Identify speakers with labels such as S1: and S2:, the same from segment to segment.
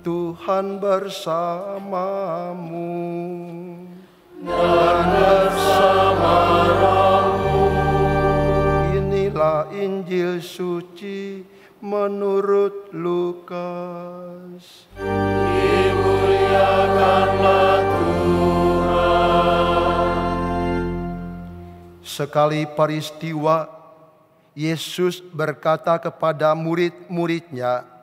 S1: Tuhan bersamamu
S2: dan bersama rohmu.
S1: Inilah Injil suci menurut Lukas.
S2: Dimuliakanlah Tuhan.
S1: Sekali peristiwa, Yesus berkata kepada murid-muridnya,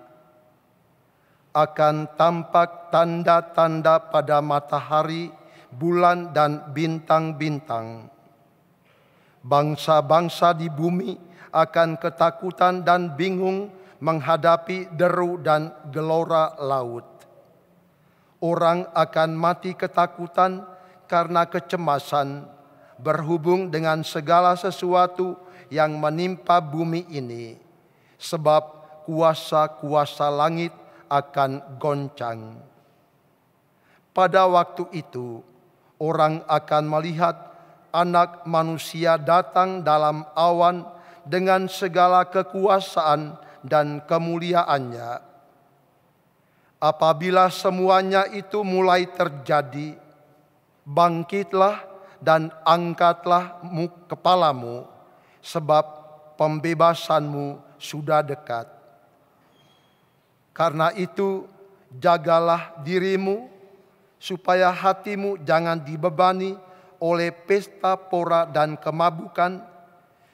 S1: akan tampak tanda-tanda pada matahari, bulan, dan bintang-bintang. Bangsa-bangsa di bumi akan ketakutan dan bingung menghadapi deru dan gelora laut. Orang akan mati ketakutan karena kecemasan berhubung dengan segala sesuatu yang menimpa bumi ini, sebab kuasa-kuasa langit akan goncang. Pada waktu itu, orang akan melihat Anak Manusia datang dalam awan dengan segala kekuasaan dan kemuliaannya. Apabila semuanya itu mulai terjadi, bangkitlah dan angkatlah kepalamu, sebab pembebasanmu sudah dekat. Karena itu, jagalah dirimu, supaya hatimu jangan dibebani oleh pesta pora dan kemabukan,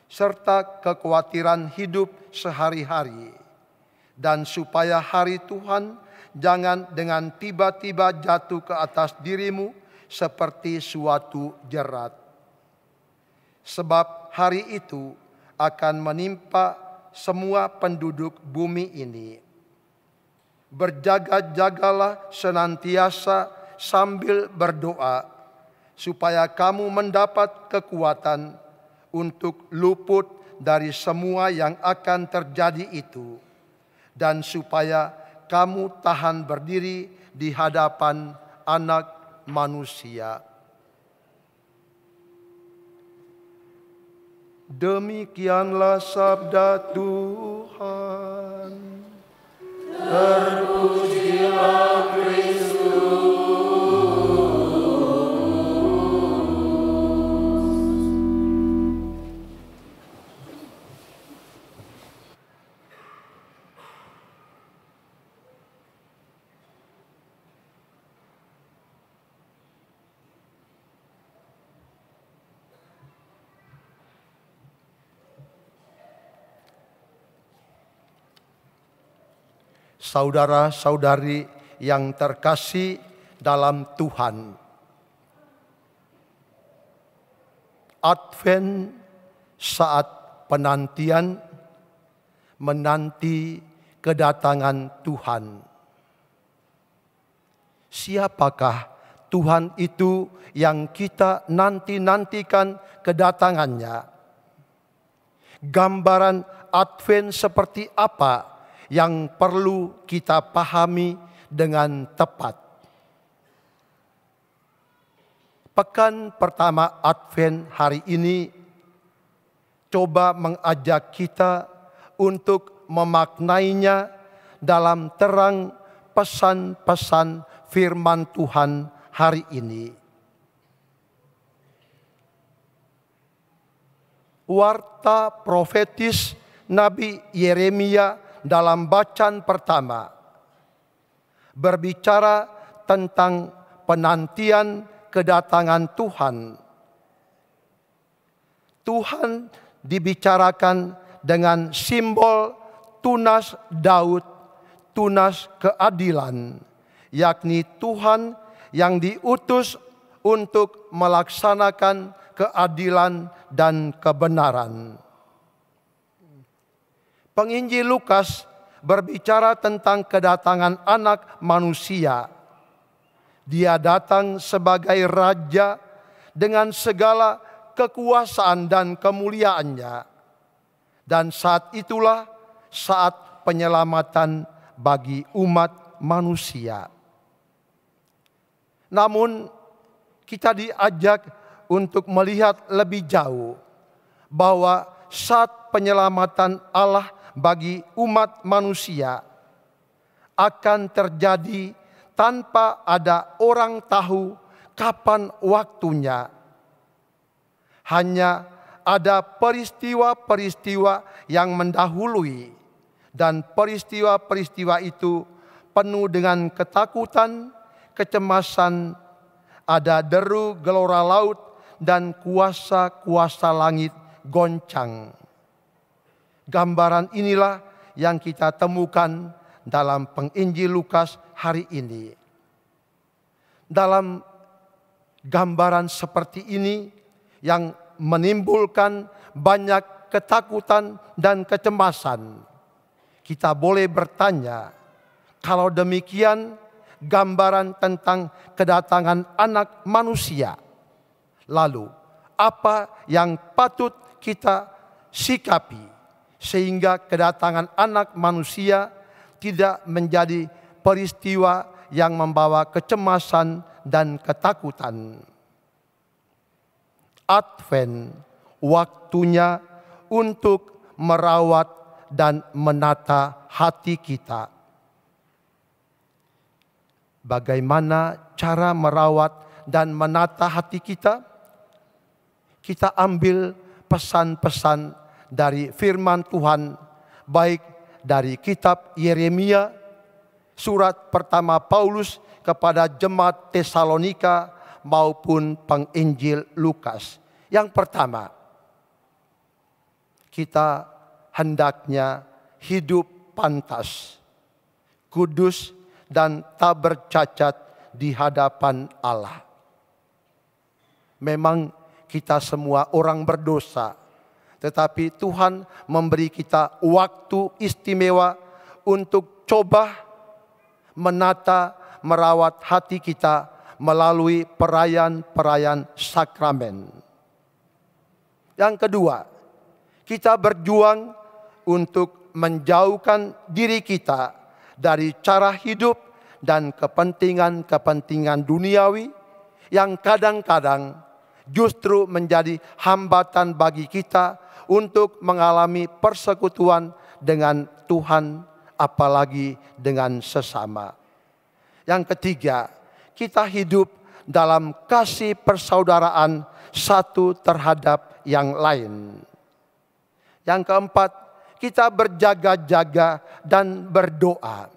S1: serta kekhawatiran hidup sehari-hari. Dan supaya hari Tuhan jangan dengan tiba-tiba jatuh ke atas dirimu seperti suatu jerat. Sebab hari itu akan menimpa semua penduduk bumi ini. Berjaga-jagalah senantiasa sambil berdoa, supaya kamu mendapat kekuatan untuk luput dari semua yang akan terjadi itu, dan supaya kamu tahan berdiri di hadapan Anak Manusia. Demikianlah sabda Tuhan.
S2: Terpujilah Kristus.
S1: Saudara-saudari yang terkasih dalam Tuhan, Advent saat penantian menanti kedatangan Tuhan. Siapakah Tuhan itu yang kita nanti-nantikan kedatangannya? Gambaran Advent seperti apa yang perlu kita pahami dengan tepat? Pekan pertama Advent hari ini coba mengajak kita untuk memaknainya dalam terang pesan-pesan firman Tuhan hari ini. Warta profetis Nabi Yeremia dalam bacaan pertama berbicara tentang penantian kedatangan Tuhan. Tuhan dibicarakan dengan simbol tunas Daud, tunas keadilan, yakni Tuhan yang diutus untuk melaksanakan keadilan dan kebenaran. Penginjil Lukas berbicara tentang kedatangan Anak Manusia. Dia datang sebagai Raja dengan segala kekuasaan dan kemuliaannya. Dan saat itulah saat penyelamatan bagi umat manusia. Namun kita diajak untuk melihat lebih jauh bahwa saat penyelamatan Allah bagi umat manusia akan terjadi tanpa ada orang tahu kapan waktunya. Hanya ada peristiwa-peristiwa yang mendahului, dan peristiwa-peristiwa itu penuh dengan ketakutan, kecemasan, ada deru gelora laut, dan kuasa-kuasa langit goncang. Gambaran inilah yang kita temukan dalam penginjil Lukas hari ini. Dalam gambaran seperti ini yang menimbulkan banyak ketakutan dan kecemasan, kita boleh bertanya, kalau demikian gambaran tentang kedatangan Anak Manusia, lalu apa yang patut kita sikapi sehingga kedatangan Anak Manusia tidak menjadi peristiwa yang membawa kecemasan dan ketakutan? Advent waktunya untuk merawat dan menata hati kita. Bagaimana cara merawat dan menata hati kita? Kita ambil pesan-pesan dari firman Tuhan, baik dari kitab Yeremia, surat pertama Paulus kepada jemaat Tesalonika, maupun penginjil Lukas. Yang pertama, kita hendaknya hidup pantas, kudus, dan tak bercacat di hadapan Allah. Memang kita semua orang berdosa, tetapi Tuhan memberi kita waktu istimewa untuk coba menata, merawat hati kita melalui perayaan-perayaan sakramen. Yang kedua, kita berjuang untuk menjauhkan diri kita dari cara hidup dan kepentingan-kepentingan duniawi yang kadang-kadang justru menjadi hambatan bagi kita untuk mengalami persekutuan dengan Tuhan, apalagi dengan sesama. Yang ketiga, kita hidup dalam kasih persaudaraan satu terhadap yang lain. Yang keempat, kita berjaga-jaga dan berdoa.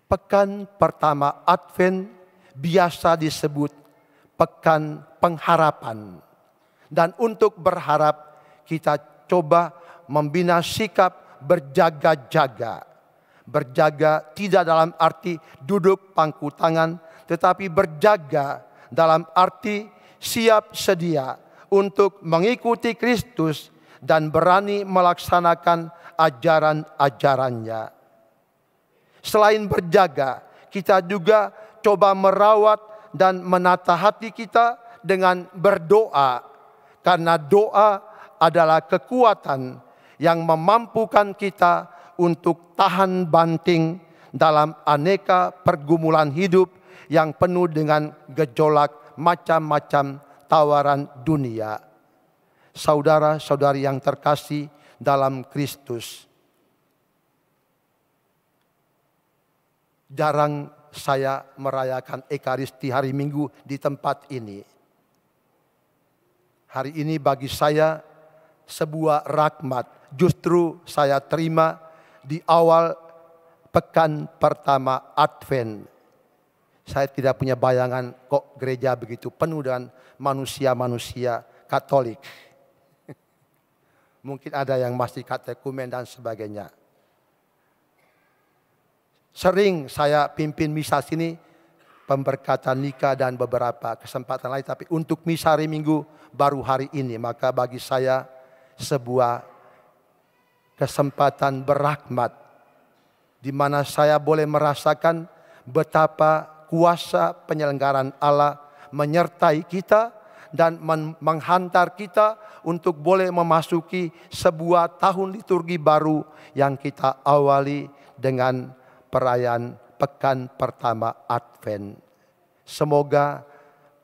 S1: Pekan pertama Advent biasa disebut pekan pengharapan. Dan untuk berharap, kita coba membina sikap berjaga-jaga. Berjaga tidak dalam arti duduk pangku tangan, tetapi berjaga dalam arti siap sedia untuk mengikuti Kristus dan berani melaksanakan ajaran-ajarannya. Selain berjaga, kita juga coba merawat dan menata hati kita dengan berdoa, karena doa adalah kekuatan yang memampukan kita untuk tahan banting dalam aneka pergumulan hidup yang penuh dengan gejolak macam-macam tawaran dunia. Saudara-saudari yang terkasih dalam Kristus, jarang saya merayakan Ekaristi hari Minggu di tempat ini. Hari ini bagi saya sebuah rahmat, justru saya terima di awal pekan pertama Advent. Saya tidak punya bayangan kok gereja begitu penuh dengan manusia-manusia Katolik. Mungkin ada yang masih katekumen dan sebagainya. Sering saya pimpin misa sini, pemberkatan nikah dan beberapa kesempatan lain. Tapi untuk misa hari Minggu baru hari ini. Maka bagi saya sebuah kesempatan berrahmat, di mana saya boleh merasakan betapa kuasa penyelenggaraan Allah menyertai kita dan menghantar kita untuk boleh memasuki sebuah tahun liturgi baru yang kita awali dengan perayaan pekan pertama Advent. Semoga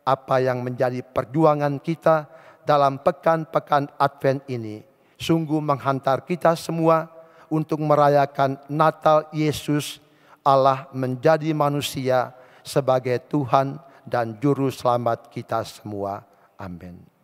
S1: apa yang menjadi perjuangan kita dalam pekan-pekan Advent ini sungguh menghantar kita semua untuk merayakan Natal Yesus Allah menjadi manusia sebagai Tuhan dan Juru Selamat kita semua. Amin.